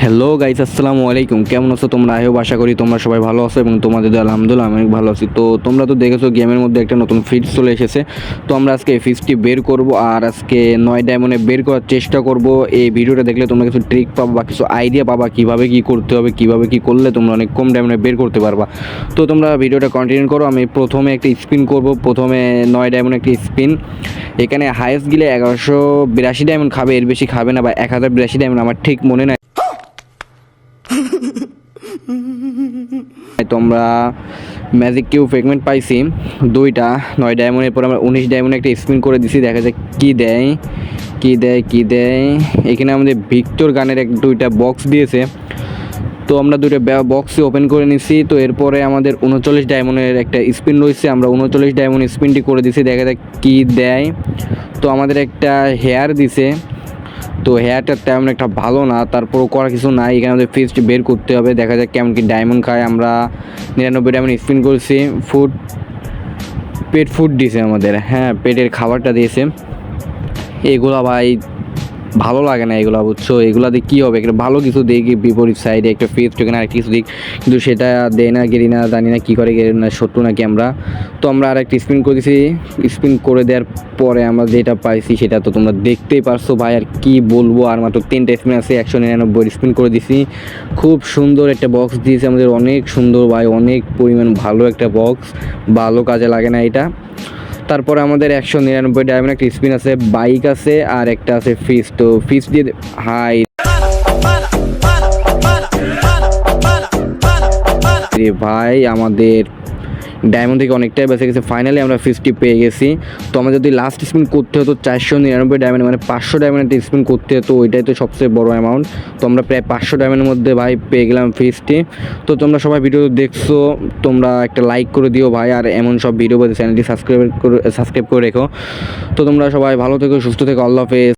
Hello guys, আসসালামু আলাইকুম। কেমন আছো তোমরা? আশা করি তোমরা সবাই ভালো আছো এবং তোমাদের আলহামদুলিল্লাহ আমি অনেক ভালো আছি। তো তোমরা তো দেখেছো গেমের মধ্যে একটা নতুন ফিজ চলে এসেছে। তো আমরা আজকে এই ফিজটি বের করব আর আজকে 9 ডায়মন্ডে বের করার চেষ্টা করব। এই ভিডিওটা দেখলে তোমরা কিছু ট্রিক পাবা বা কিছু আইডিয়া পাবা কীভাবে কী করতে হবে, কীভাবে কী করলে তোমরা অনেক কম ডায়মন্ডে বের করতে পারবা। তো তোমরা ভিডিওটা কন্টিনিউ করো। আমি প্রথমে একটা স্পিন করব। প্রথমে 9 ডায়মন্ড একটা স্পিন। এখানে হায়েস্ট গেলে 1182 ডায়মন্ড খাবে, এর বেশি খাবে না, বা 1082 ডায়মন্ড আমার ঠিক মনে নাই। তোমরা ম্যাজিক কিউ ফ্রেগমেন্ট পাইছি দুইটা 9 ডায়মন্ডের পর আমরা 19 ডায়মন্ডে একটা স্পিন করে দিছি। দেখা যাক কী দেয় কী দেয় কী দেয়। এখানে আমাদের ভিক্টর গানের দুইটা বক্স দিয়েছে। তো আমরা দুইটা বক্সই ওপেন করে নিছি। তো এরপরে আমাদের 39 ডায়মন্ডের একটা স্পিন রয়েছে, আমরা 39 ডায়মন্ড স্পিনটি করে দিছি। দেখা যাক কী দেয়। তো আমাদের একটা হেয়ার দিছে। তো হেয়ারটা তেমন একটা ভালো না, তারপরও করার কিছু নাই। এখানে আমাদের ফিজটি বের করতে হবে। দেখা যাক কেমন কি ডায়মন্ড খায়। আমরা 99 ডায়মন্ড স্পিন করছি। পেট ফুড দিয়েছে আমাদের, হ্যাঁ পেটের খাবারটা দিয়েছে। এগুলা ভাই ভালো লাগে না, এগুলো বুঝছো। এগুলা দিয়ে কী হবে? একটা ভালো কিছু দিই কি বিপরীত সাইডে একটা ফেস টোকেন আর কিছু দিক, কিন্তু সেটা দেয় না। গেরি না, জানি না কী করে, গেরি না শত্রু নাকি আমরা। তো আমরা আর একটা স্পিন করে দিছি। স্পিন করে দেওয়ার পরে আমরা যেটা পাইছি সেটা তো তোমরা দেখতেই পারছো ভাই। আর কি বলবো, আর মাত্র 3টা স্পিন আছে, 199 স্পিন করে দিছি। খুব সুন্দর একটা বক্স দিয়েছে আমাদের, অনেক সুন্দর ভাই, অনেক পরিমাণ ভালো একটা বক্স। ভালো কাজে লাগে না এটা। তারপরে আমাদের 199 ডায়মন্ড একটা স্পিন আছে, বাইক আছে, আর একটা আছে ফিস। তো ফিস দিয়ে হাই ভাই, আমাদের ডায়মন্ড থেকে অনেকটাই বেঁচে গেছে। ফাইনালি আমরা ফিসটি পেয়ে গেছি। তো আমাদের যদি লাস্ট স্পিন করতে হতো 499 ডায়মন্ড, মানে 500 ডায়মন্ড স্পিন করতে হতো, ওইটাই তো সবচেয়ে বড় অ্যামাউন্ট। তো আমরা প্রায় 500 ডায়মন্ডের মধ্যে ভাই পেয়ে গেলাম ফিসটি। তো তোমরা সবাই ভিডিও দেখছো, তোমরা একটা লাইক করে দিও ভাই, আর এমন সব ভিডিও পেতে চ্যানেলটি সাবস্ক্রাইব করে রেখো। তো তোমরা সবাই ভালো থেকো, সুস্থ থেকো, আল্লাহ হাফেজ।